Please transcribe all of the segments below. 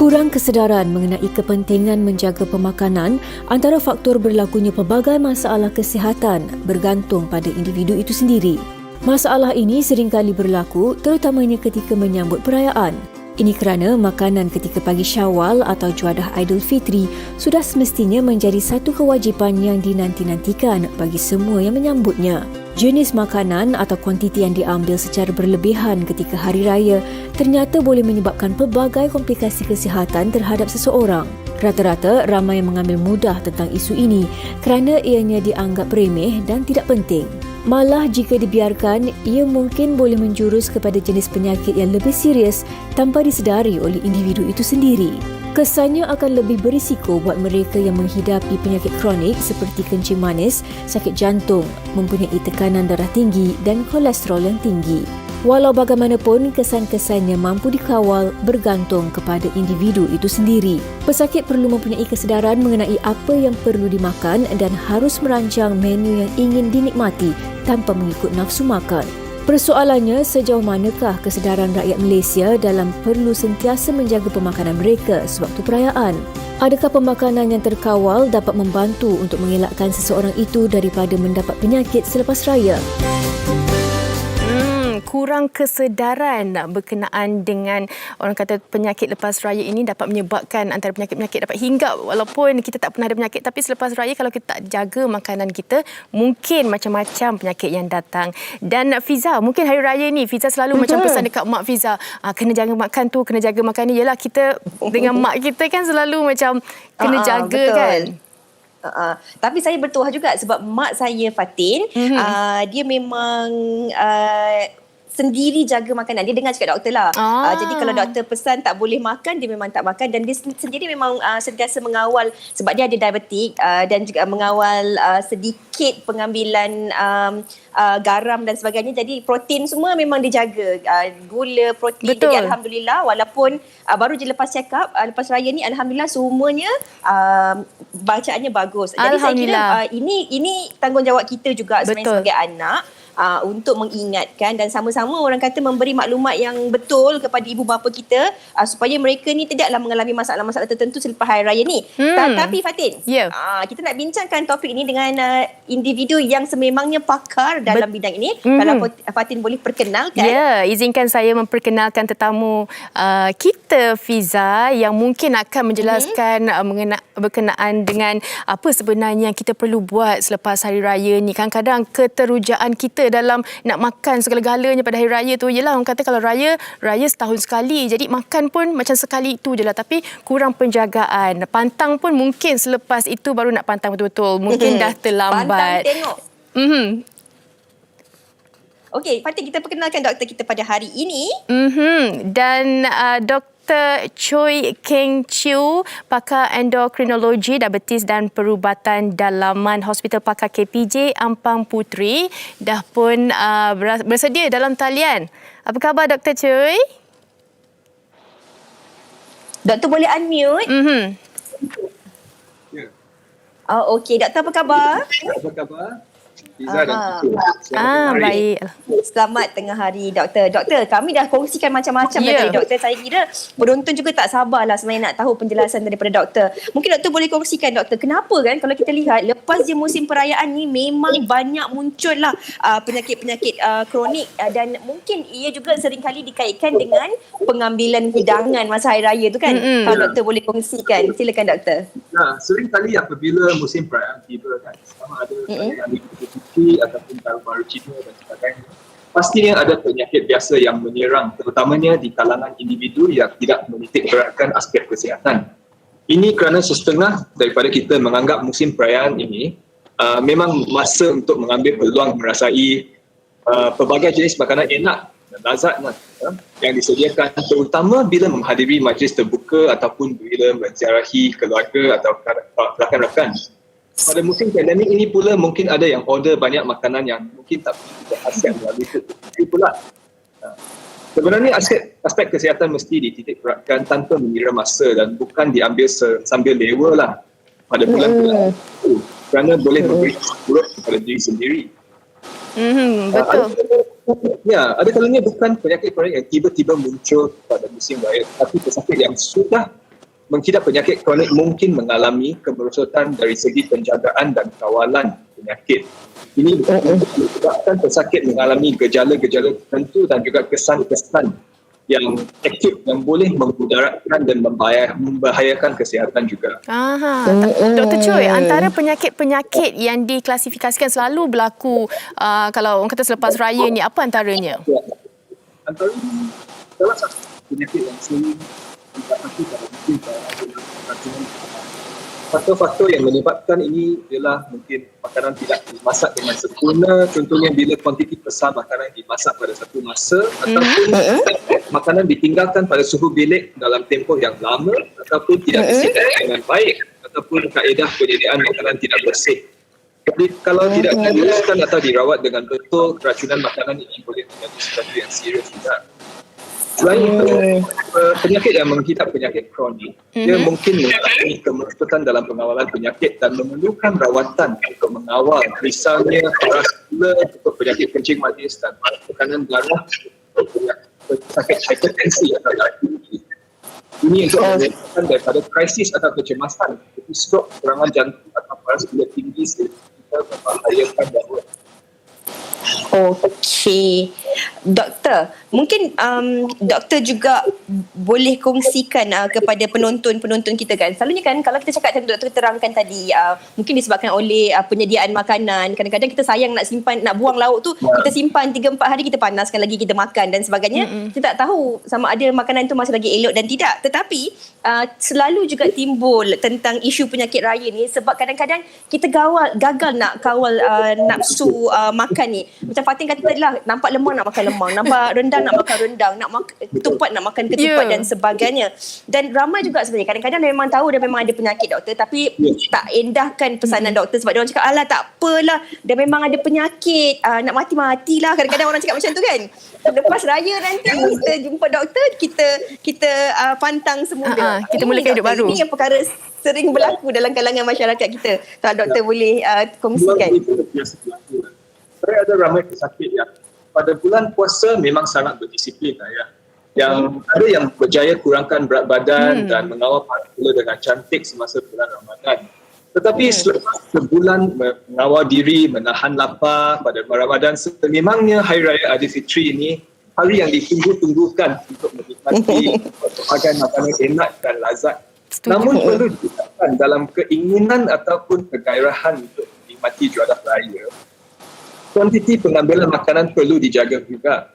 Kurang kesedaran mengenai kepentingan menjaga pemakanan antara faktor berlakunya pelbagai masalah kesihatan bergantung pada individu itu sendiri. Masalah ini seringkali berlaku terutamanya ketika menyambut perayaan. Ini kerana makanan ketika pagi Syawal atau Juadah Aidilfitri sudah semestinya menjadi satu kewajipan yang dinanti-nantikan bagi semua yang menyambutnya. Jenis makanan atau kuantiti yang diambil secara berlebihan ketika hari raya ternyata boleh menyebabkan pelbagai komplikasi kesihatan terhadap seseorang. Rata-rata ramai yang mengambil mudah tentang isu ini kerana ianya dianggap remeh dan tidak penting. Malah jika dibiarkan, ia mungkin boleh menjurus kepada jenis penyakit yang lebih serius tanpa disedari oleh individu itu sendiri. Kesannya akan lebih berisiko buat mereka yang menghidapi penyakit kronik seperti kencing manis, sakit jantung, mempunyai tekanan darah tinggi dan kolesterol yang tinggi. Walau bagaimanapun, kesan-kesannya mampu dikawal bergantung kepada individu itu sendiri. Pesakit perlu mempunyai kesedaran mengenai apa yang perlu dimakan dan harus merancang menu yang ingin dinikmati tanpa mengikut nafsu makan. Persoalannya, sejauh manakah kesedaran rakyat Malaysia dalam perlu sentiasa menjaga pemakanan mereka sewaktu perayaan? Adakah pemakanan yang terkawal dapat membantu untuk mengelakkan seseorang itu daripada mendapat penyakit selepas raya? Kurang kesedaran berkenaan dengan orang kata penyakit lepas raya ini dapat menyebabkan antara penyakit-penyakit dapat hinggap walaupun kita tak pernah ada penyakit, tapi selepas raya kalau kita tak jaga makanan kita mungkin macam-macam penyakit yang datang. Dan Fiza, mungkin hari raya ni Fiza selalu macam pesan dekat mak Fiza, kena jaga makan tu, kena jaga makan ni. Yalah, kita dengan mak kita kan selalu macam kena jaga betul. kan. Tapi saya bertuah juga sebab mak saya Fatin, dia memang sendiri jaga makanan. Dia dengar cakap doktor lah. Jadi kalau doktor pesan tak boleh makan, dia memang tak makan. Dan dia sendiri memang sentiasa mengawal sebab dia ada diabetik dan juga mengawal sedikit pengambilan garam dan sebagainya. Jadi protein semua memang dijaga. Gula, protein. Betul. Jadi Alhamdulillah walaupun baru je lepas check up, lepas raya ni Alhamdulillah semuanya bacaannya bagus. Jadi saya kira ini tanggungjawab kita juga sebenarnya sebagai anak. Untuk mengingatkan dan sama-sama orang kata memberi maklumat yang betul kepada ibu bapa kita supaya mereka ni tidaklah mengalami masalah-masalah tertentu selepas hari raya ni. Tapi Fatin, kita nak bincangkan topik ini dengan individu yang sememangnya pakar dalam bidang ini. Kalau Fatin boleh perkenalkan. Ya, izinkan saya memperkenalkan tetamu kita, Fiza, yang mungkin akan menjelaskan berkenaan dengan apa sebenarnya yang kita perlu buat selepas hari raya ni. Kadang-kadang keterujaan kita dalam nak makan segala-galanya pada hari raya tu, yelah orang kata kalau raya setahun sekali, jadi makan pun macam sekali itu je lah, tapi kurang penjagaan. Pantang pun mungkin selepas itu baru nak pantang betul-betul, mungkin dah terlambat. Pantang tengok. Okey, Fatin, kita perkenalkan doktor kita pada hari ini. Dan Dr. Choi Keng Chew, pakar endokrinologi, diabetes dan perubatan dalaman Hospital Pakar KPJ Ampang Puteri, dah pun bersedia dalam talian. Apa khabar Dr. Choi? Doktor boleh unmute? Okey, doktor apa khabar? Apa khabar? Fiza dan Baik. Selamat tengah hari, doktor. Doktor, kami dah kongsikan macam-macam tadi, doktor. Saya kira penonton juga tak sabarlah sebenarnya nak tahu penjelasan daripada doktor. Mungkin doktor boleh kongsikan, doktor, kenapa kan kalau kita lihat lepas je musim perayaan ni memang banyak muncullah penyakit-penyakit kronik dan mungkin ia juga seringkali dikaitkan dengan pengambilan hidangan masa hari raya tu kan. Kalau doktor boleh kongsikan, silakan doktor. Seringkali apabila musim perayaan tiba kan, sama ada ataupun baru Cina dan sebagainya, pastinya ada penyakit biasa yang menyerang, terutamanya di kalangan individu yang tidak menitik beratkan aspek kesihatan. Ini kerana setengah daripada kita menganggap musim perayaan ini memang masa untuk mengambil peluang merasai pelbagai jenis makanan enak dan lazat yang disediakan, terutama bila menghadiri majlis terbuka ataupun bila menziarahi keluarga atau rakan-rakan. Pada musim pandemik ini pula mungkin ada yang order banyak makanan yang mungkin tak berkhasiat melalui itu pula. Sebenarnya aspek kesihatan mesti dititik beratkan tanpa mengira masa dan bukan diambil sambil lewa lah pada bulan-bulan itu, kerana boleh memberi buruk kepada diri sendiri. Betul. Ada kalanya bukan penyakit kronik yang tiba-tiba muncul pada musim raya, tapi pesakit yang sudah mengidap penyakit kronik mungkin mengalami kemerosotan dari segi penjagaan dan kawalan penyakit. Ini menyebabkan pesakit mengalami gejala-gejala tertentu dan juga kesan-kesan yang aktif yang boleh memudaratkan dan membahayakan kesihatan juga. Dr. Choi, antara penyakit-penyakit yang diklasifikasikan selalu berlaku kalau orang kata selepas raya ni, apa antaranya? Ya. Antara salah satu penyakit yang sering didapati pada musim raya. Faktor-faktor yang menyebabkan ini ialah mungkin makanan tidak dimasak dengan sempurna, contohnya bila kuantiti besar makanan dimasak pada satu masa, ataupun makanan ditinggalkan pada suhu bilik dalam tempoh yang lama, ataupun tidak disediakan dengan baik, ataupun kaedah penyediaan makanan tidak bersih. Jadi kalau tidak diuruskan atau dirawat dengan betul, keracunan makanan ini boleh menjadi sesuatu yang serius juga. Selain itu, penyakit yang mengidap penyakit kronik, dia mungkin mengalami kemerosotan dalam pengawalan penyakit dan memerlukan rawatan untuk mengawal, misalnya rasula untuk penyakit kencing manis dan tekanan darah untuk penyakit hipertensi atau darah tinggi. Ini untuk menyebabkan daripada krisis atau kecemasan seperti strok, serangan jantung atau paras gula tinggi sehingga membahayakan darurat. Okey. Doktor, mungkin doktor juga boleh kongsikan kepada penonton-penonton kita kan. Selalunya kan kalau kita cakap macam doktor terangkan tadi, mungkin disebabkan oleh penyediaan makanan. Kadang-kadang kita sayang nak simpan, nak buang lauk tu, kita simpan 3-4 hari, kita panaskan lagi, kita makan dan sebagainya. Kita tak tahu sama ada makanan tu masih lagi elok dan tidak. Tetapi selalu juga timbul tentang isu penyakit raya ni sebab kadang-kadang kita gagal nak kawal nafsu makan ni. Macam Fatin kata tadi lah, nampak lemang nak makan lemang, nampak rendang nak makan rendang, nak ketupat nak makan ketupat dan sebagainya. Dan ramai juga sebenarnya kadang-kadang memang tahu dia memang ada penyakit doktor, tapi tak endahkan pesanan doktor sebab dia orang cakap alah tak apalah, dia memang ada penyakit, nak mati-matilah. Kadang-kadang orang cakap macam tu kan. Lepas raya nanti kita jumpa doktor, kita pantang semula. Kita mulakan hidup baru. Ini yang perkara sering berlaku dalam kalangan masyarakat kita. Kalau doktor boleh kongsikan. Saya ada ramai pesakit yang pada bulan puasa memang sangat berdisiplin ya. Yang ada yang berjaya kurangkan berat badan dan mengawal paras gula dengan cantik semasa bulan Ramadan. Tetapi selepas sebulan mengawal diri, menahan lapar pada Ramadan, sememangnya Hari Raya Aidilfitri ini hari yang ditunggu-tunggukan untuk menikmati berbagai makanan enak dan lazat. Namun perlu ditetapkan dalam keinginan ataupun kegairahan untuk menikmati juadah raya, kuantiti pengambilan makanan perlu dijaga juga.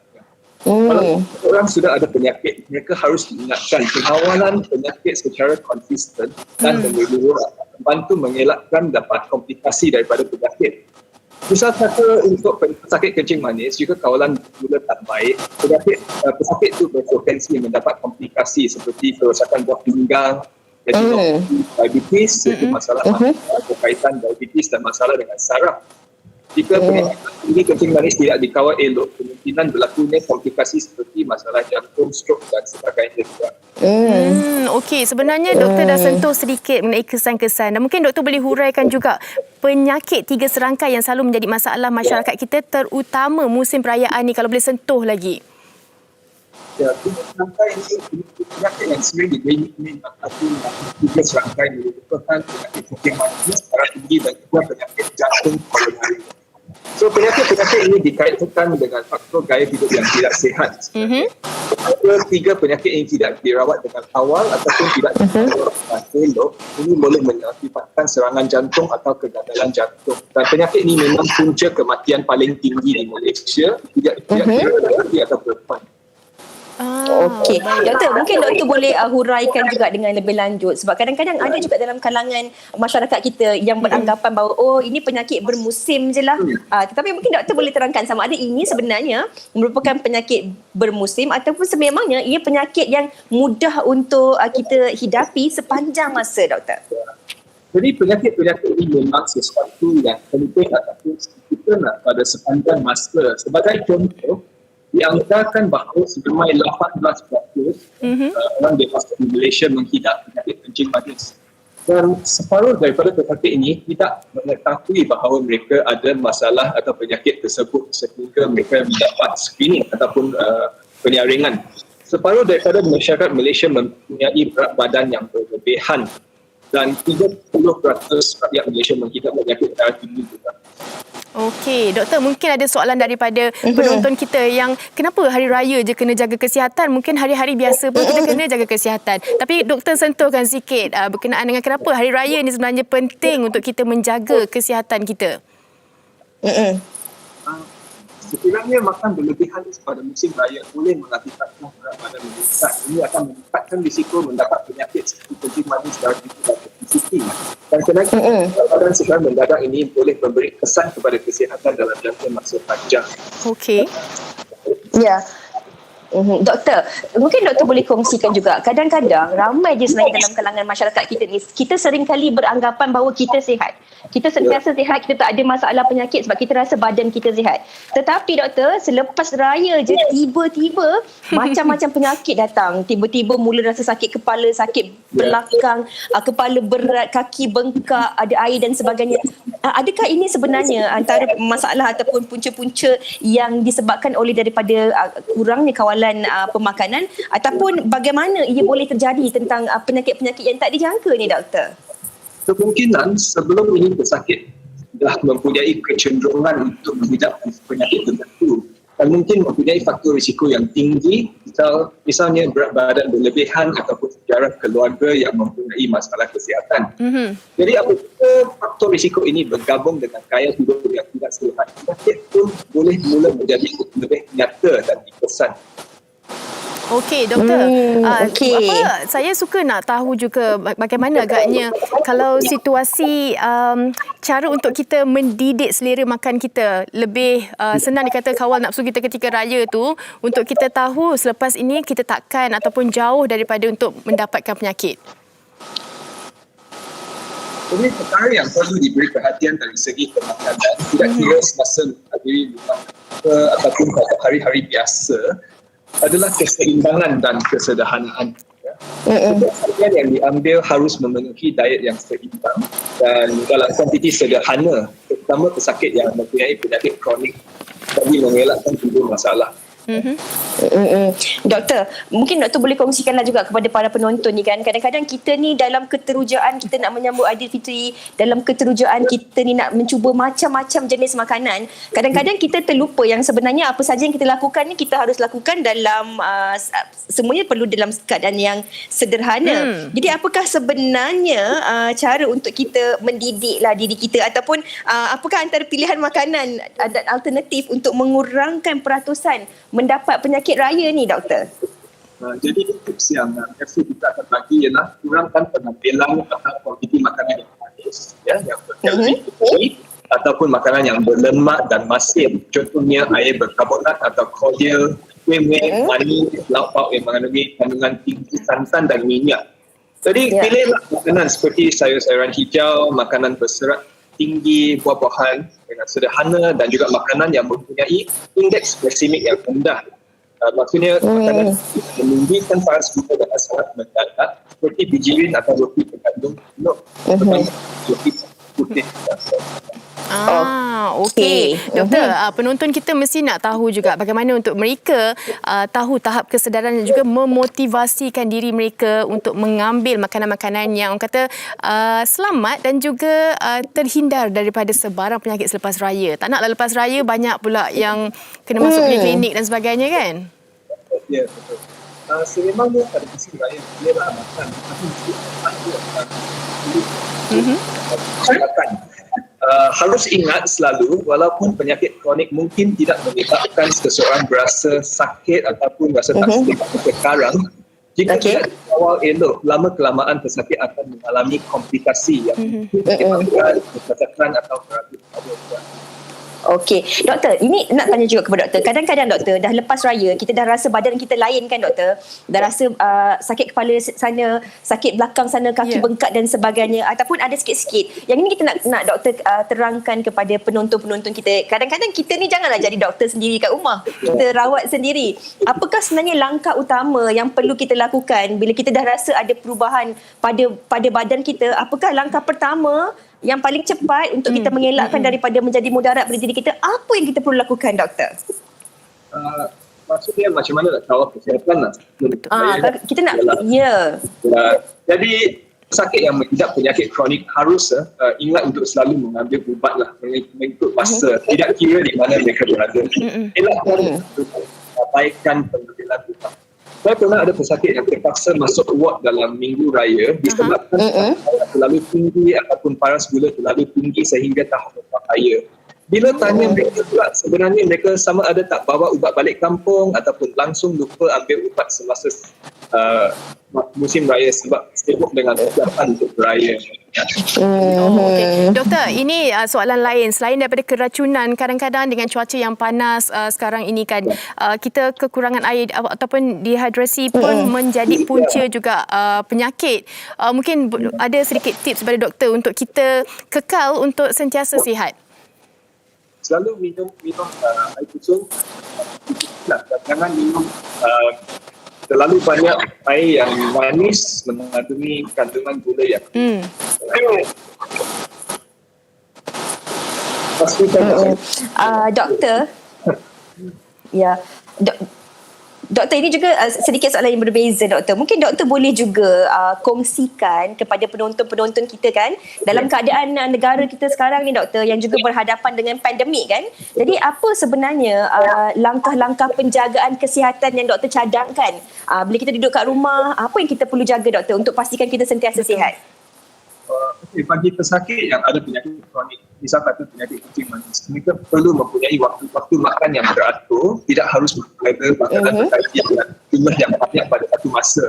Kalau orang sudah ada penyakit, mereka harus diingatkan pengawalan penyakit secara konsisten dan menyeluruh membantu mengelakkan dapat komplikasi daripada penyakit. Misal kata untuk pesakit kencing manis, jika kawalan gula tak baik, pesakit itu berpotensi mendapat komplikasi seperti kerosakan buah pinggang, diabetes, masalah berkaitan diabetes dan masalah dengan saraf. Jika penyakit ini kencing manis tidak dikawal elok, kemungkinan berlakunya komplikasi seperti masalah jantung, strok dan sebagainya juga. Okey, sebenarnya doktor dah sentuh sedikit mengenai kesan-kesan dan mungkin doktor boleh huraikan juga penyakit 3 serangkai yang selalu menjadi masalah masyarakat kita terutama musim perayaan ni, kalau boleh sentuh lagi. Ya, 3 serangkai ini penyakit yang sering didominasi ataupun 3 serangkai merupakan penyakit kencing manis, darah tinggi dan juga penyakit jantung koronari. So penyakit-penyakit ini dikaitkan dengan faktor gaya hidup yang tidak sihat. Jika 3 penyakit ini tidak dirawat dengan awal ataupun tidak dirawat dengan elok, ini boleh mengakibatkan serangan jantung atau kegagalan jantung. Dan penyakit ini memang punca kematian paling tinggi di Malaysia, tidak lelaki atau perempuan. Okey, doktor, mungkin doktor boleh huraikan juga dengan lebih lanjut sebab kadang-kadang ada juga dalam kalangan masyarakat kita yang beranggapan bahawa ini penyakit bermusim je lah. Tetapi mungkin doktor boleh terangkan sama ada ini sebenarnya merupakan penyakit bermusim ataupun sememangnya ia penyakit yang mudah untuk kita hidapi sepanjang masa, doktor. Jadi penyakit-penyakit ini memang sesuatu yang penting ataupun kita nak pada sepanjang masa. Sebagai contoh, dianggarkan bahawa semai 18% orang dewasa di Malaysia menghidap penyakit kencing manis. Dan separuh daripada pesakit ini tidak mengetahui bahawa mereka ada masalah atau penyakit tersebut sehingga mereka mendapat screening ataupun penyaringan. Separuh daripada masyarakat Malaysia mempunyai berat badan yang berbeza. berlebihan dan 30% rakyat Malaysia mengidap penyakit darah tinggi juga. Okey, doktor, mungkin ada soalan daripada penonton kita yang kenapa hari raya je kena jaga kesihatan, mungkin hari-hari biasa pun kita kena jaga kesihatan. Tapi doktor sentuhkan sikit berkenaan dengan kenapa hari raya ni sebenarnya penting untuk kita menjaga kesihatan kita. Sekiranya makan berlebihan pada musim raya boleh mengakibatkan berat badan meningkat. Ini akan meningkatkan risiko mendapat penyakit seperti kencing manis, darah tinggi dan obesiti. Dan kenaikan berat badan secara mendadak ini boleh memberi kesan kepada kesihatan dalam jangka masa panjang. Okey. Ya. Doktor, mungkin doktor boleh kongsikan juga, kadang-kadang ramai je sebenarnya dalam kalangan masyarakat kita ni, kita seringkali beranggapan bahawa kita sihat. Kita sentiasa sihat, kita tak ada masalah penyakit sebab kita rasa badan kita sihat. Tetapi doktor, selepas raya je tiba-tiba macam-macam penyakit datang. Tiba-tiba mula rasa sakit kepala, sakit belakang, kepala berat, kaki bengkak, ada air dan sebagainya. Adakah ini sebenarnya antara masalah ataupun punca-punca yang disebabkan oleh daripada kurangnya kawalan pemakanan, ataupun bagaimana ia boleh terjadi tentang penyakit-penyakit yang tak dijangka ni doktor? Kemungkinan sebelum ini pesakit dah mempunyai kecenderungan untuk mengidap penyakit tertentu dan mungkin mempunyai faktor risiko yang tinggi, misalnya berat badan berlebihan ataupun sejarah keluarga yang mempunyai masalah kesihatan. Jadi apabila faktor risiko ini bergabung dengan gaya hidup yang tidak sihat, penyakit pun boleh mula menjadi lebih nyata dan dikesan. Okey, doktor. Saya suka nak tahu juga bagaimana agaknya kalau situasi cara untuk kita mendidik selera makan kita lebih senang dikata kawal nafsu kita ketika raya tu, untuk kita tahu selepas ini kita takkan ataupun jauh daripada untuk mendapatkan penyakit. Ini perkara yang perlu diberi perhatian dari segi pemakanan, tidak kira semasa menghadiri rumah ataupun pada hari-hari biasa, adalah keseimbangan dan kesederhanaan. Kebiasaan yang diambil harus memenuhi diet yang seimbang dan dalam kuantiti sederhana, terutama pesakit yang mempunyai penyakit kronik bagi mengelakkan timbul masalah. Doktor, mungkin doktor boleh kongsikanlah juga kepada para penonton ni kan, kadang-kadang kita ni dalam keterujaan kita nak menyambut Aidilfitri, dalam keterujaan kita ni nak mencuba macam-macam jenis makanan, kadang-kadang kita terlupa yang sebenarnya apa saja yang kita lakukan ni kita harus lakukan dalam semuanya perlu dalam keadaan yang sederhana. Jadi apakah sebenarnya cara untuk kita mendidiklah diri kita, ataupun apakah antara pilihan makanan dan alternatif untuk mengurangkan peratusan mendapat penyakit raya ni doktor? Jadi tips yang FC kita akan bagi ialah kurangkan pengambilan atau kuantiti makanan yang manis, yang berkalori tinggi, ataupun makanan yang berlemak dan masin. Contohnya air berkarbonat atau cordial, kuih-kuih, manis, lauk pauk yang mengandungi kandungan tinggi santan dan minyak. Jadi pilihlah makanan seperti sayur-sayuran hijau, makanan berserat tinggi, buah-buahan dengan sederhana, dan juga makanan yang mempunyai indeks glikemik yang rendah. Maksudnya makanan meninggikan paras tubuh dengan sangat mendadak, seperti bijirin atau roti berkandung penuh, roti putih. Okey. Doktor, penonton kita mesti nak tahu juga bagaimana untuk mereka tahu tahap kesedaran dan juga memotivasikan diri mereka untuk mengambil makanan-makanan yang orang kata selamat dan juga terhindar daripada sebarang penyakit selepas raya. Tak naklah lepas raya banyak pula yang kena masuk klinik dan sebagainya kan? Ya, betul. Sememangnya pada musim raya bolehlah makan, tapi makan. Harus ingat selalu, walaupun penyakit kronik mungkin tidak menyebabkan seseorang berasa sakit ataupun rasa tak sedap sekarang, jika tidak dikawal elok, lama-kelamaan pesakit akan mengalami komplikasi yang menyebabkan kesesatan atau keraguan. Okey, doktor, ini nak tanya juga kepada doktor. Kadang-kadang doktor, dah lepas raya, kita dah rasa badan kita lain kan doktor? Dah rasa sakit kepala sana, sakit belakang sana, kaki bengkak dan sebagainya, ataupun ada sikit-sikit. Yang ini kita nak doktor terangkan kepada penonton-penonton kita. Kadang-kadang kita ni janganlah jadi doktor sendiri kat rumah. Kita rawat sendiri. Apakah sebenarnya langkah utama yang perlu kita lakukan bila kita dah rasa ada perubahan pada badan kita? Apakah langkah pertama yang paling cepat untuk kita mengelakkan daripada menjadi mudarat pada diri kita? Apa yang kita perlu lakukan, doktor? Maksudnya macam mana nak kawal kesihatan lah. Kita nak, Jadi pesakit yang mengidap penyakit kronik harus ingat untuk selalu mengambil ubat lah mengikut masa, tidak kira di mana mereka berada. Elakkan abaikan pengambilan ubat. Saya pernah ada pesakit yang terpaksa masuk ward dalam minggu raya disebabkan terlalu tinggi ataupun paras gula terlalu tinggi sehingga tahap berbahaya. Bila tanya mereka pula, sebenarnya mereka sama ada tak bawa ubat balik kampung ataupun langsung lupa ambil ubat semasa musim raya sebab sibuk dengan persiapan untuk beraya. Okay. Doktor, ini soalan lain. Selain daripada keracunan, kadang-kadang dengan cuaca yang panas sekarang ini kan, kita kekurangan air ataupun dehidrasi pun menjadi punca juga penyakit. Mungkin ada sedikit tips daripada doktor untuk kita kekal untuk sentiasa sihat. Selalu minum air kusung. Jangan minum terlalu banyak air yang manis mengandungi kandungan gula yang doktor ya doktor, ini juga sedikit soalan yang berbeza, doktor. Mungkin doktor boleh juga kongsikan kepada penonton-penonton kita kan, dalam keadaan negara kita sekarang ni, doktor, yang juga berhadapan dengan pandemik kan. Jadi apa sebenarnya langkah-langkah penjagaan kesihatan yang doktor cadangkan bila kita duduk kat rumah? Apa yang kita perlu jaga, doktor, untuk pastikan kita sentiasa sihat? Bagi pesakit yang ada penyakit kronik, misal kata penyakit kencing manis, mereka perlu mempunyai waktu makan yang teratur, tidak harus mengambil makanan berkali dan jumlah yang banyak pada satu masa.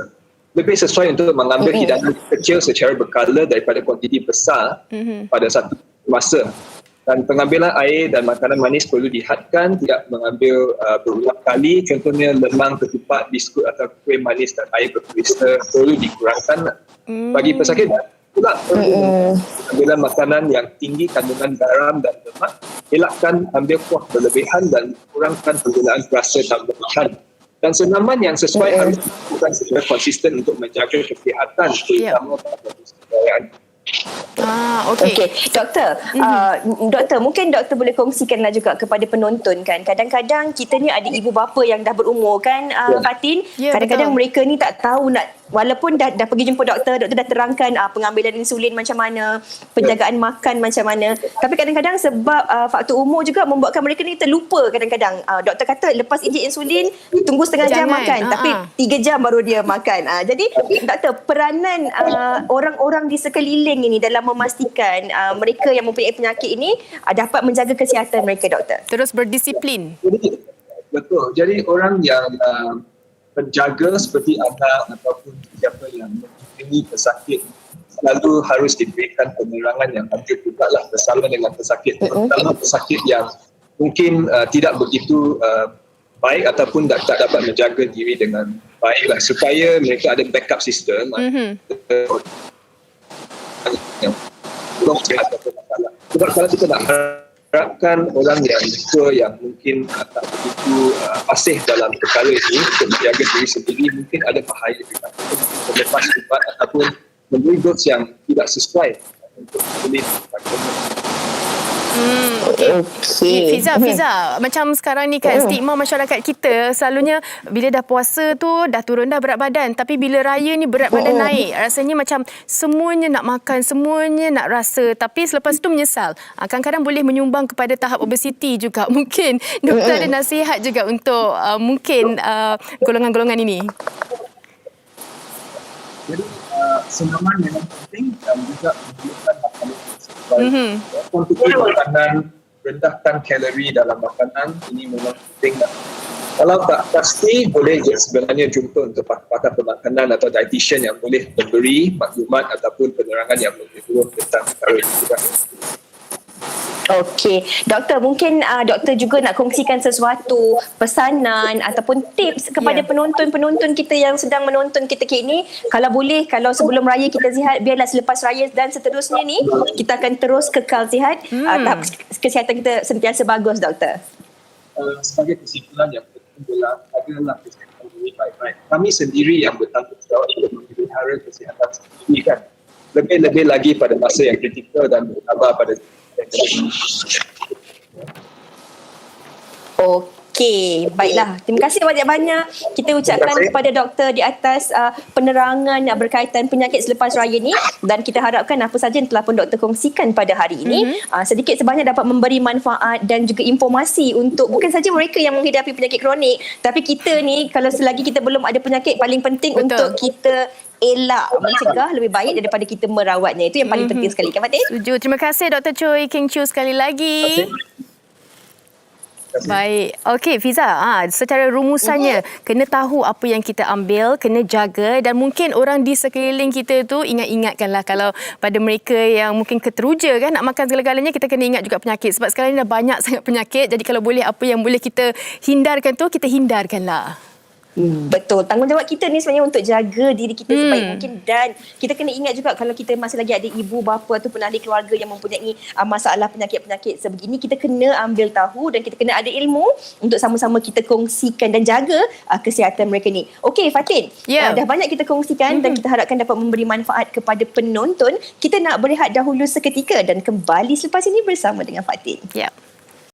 Lebih sesuai untuk mengambil hidangan kecil secara berkala daripada kuantiti besar pada satu masa. Dan pengambilan air dan makanan manis perlu dihadkan, tidak mengambil berulang kali. Contohnya lemang, ketupat, biskut atau kuih manis dan air berkristal perlu dikurangkan. Bagi pesakit pula pengambilan makanan yang tinggi kandungan garam dan lemak, elakkan ambil kuah berlebihan dan kurangkan penggunaan rasa tambahan. Dan senaman yang sesuai harus dilakukan secara konsisten untuk menjaga kesihatan, terutama pada musim raya. Okey. Doktor, doktor, mungkin doktor boleh kongsikanlah juga kepada penonton kan. Kadang-kadang kita ni ada ibu bapa yang dah berumur kan, Fatin. Kadang-kadang mereka ni tak tahu nak, walaupun dah pergi jumpa doktor dah terangkan pengambilan insulin macam mana, penjagaan makan macam mana. Tapi kadang-kadang sebab faktor umur juga membuatkan mereka ni terlupa kadang-kadang. Doktor kata lepas injek insulin, tunggu setengah jam makan. Tapi 3 jam baru dia makan. Jadi doktor, peranan orang-orang di sekeliling ini dalam memastikan mereka yang mempunyai penyakit ini dapat menjaga kesihatan mereka, doktor. Terus berdisiplin. Betul. Jadi orang yang penjaga seperti anak ataupun siapa yang mempunyai pesakit selalu harus diberikan penerangan yang hampir juga lah bersama dengan pesakit. Terutama pesakit yang mungkin tidak begitu baik ataupun tak dapat menjaga diri dengan baik lah, supaya mereka ada backup system. Sebab kalau kita nak harapkan orang yang tua yang mungkin tak begitu fasih dalam perkara ini untuk menjaga diri sendiri, mungkin ada bahaya juga melepas ubat ataupun memberi dos yang tidak sesuai untuk boleh Fiza, macam sekarang ni kan stigma masyarakat kita selalunya bila dah puasa tu dah turun dah berat badan, tapi bila raya ni berat badan naik. Rasanya macam semuanya nak makan, semuanya nak rasa, tapi selepas tu menyesal. Kadang-kadang boleh menyumbang kepada tahap obesiti juga. Mungkin doktor ada nasihat juga untuk mungkin golongan-golongan ini. Jadi senaman memang penting dan juga menunjukkan makanan sesuai. Kuantiti makanan, rendahkan kalori dalam makanan, ini memang penting. Kalau tak pasti, boleh je sebenarnya jumpa untuk pakar pemakanan atau dietitian yang boleh memberi maklumat ataupun penerangan yang lebih luas tentang perkara ini juga. Okey, doktor, mungkin doktor juga nak kongsikan sesuatu pesanan ataupun tips kepada penonton-penonton kita yang sedang menonton kita kini. Kalau boleh, kalau sebelum raya kita sihat, biarlah selepas raya dan seterusnya ni kita akan terus kekal sihat. Tahap kesihatan kita sentiasa bagus, doktor. Sebagai kesimpulan yang penting adalah kesihatan diri baik-baik. Kami sendiri yang bertanggungjawab untuk memelihara kesihatan sendiri kan. Lebih-lebih lagi pada masa yang kritikal dan bersabar pada Okey, baiklah. Terima kasih banyak-banyak. Kita ucapkan kepada doktor di atas penerangan berkaitan penyakit selepas raya ni, dan kita harapkan apa saja yang telah pun doktor kongsikan pada hari ini sedikit sebanyak dapat memberi manfaat dan juga informasi untuk bukan saja mereka yang menghidapi penyakit kronik, tapi kita ni kalau selagi kita belum ada penyakit, paling penting untuk kita elak, mencegah lebih baik daripada kita merawatnya. Itu yang paling penting sekali kan Fatin? Setuju. Terima kasih Dr. Choi Keng Chiu sekali lagi. Baik. Okey Fiza, secara rumusannya kena tahu apa yang kita ambil, kena jaga, dan mungkin orang di sekeliling kita tu ingatkanlah kalau pada mereka yang mungkin keteruja kan nak makan segala-galanya, kita kena ingat juga penyakit sebab sekarang ni dah banyak sangat penyakit. Jadi kalau boleh apa yang boleh kita hindarkan tu kita hindarkanlah. Betul. Tanggungjawab kita ni sebenarnya untuk jaga diri kita sebaik mungkin, dan kita kena ingat juga kalau kita masih lagi ada ibu bapa ataupun ahli keluarga yang mempunyai masalah penyakit-penyakit sebegini, kita kena ambil tahu dan kita kena ada ilmu untuk sama-sama kita kongsikan dan jaga kesihatan mereka ni. Okey Fatin, dah banyak kita kongsikan dan kita harapkan dapat memberi manfaat kepada penonton. Kita nak berehat dahulu seketika dan kembali selepas ini bersama dengan Fatin. Ya.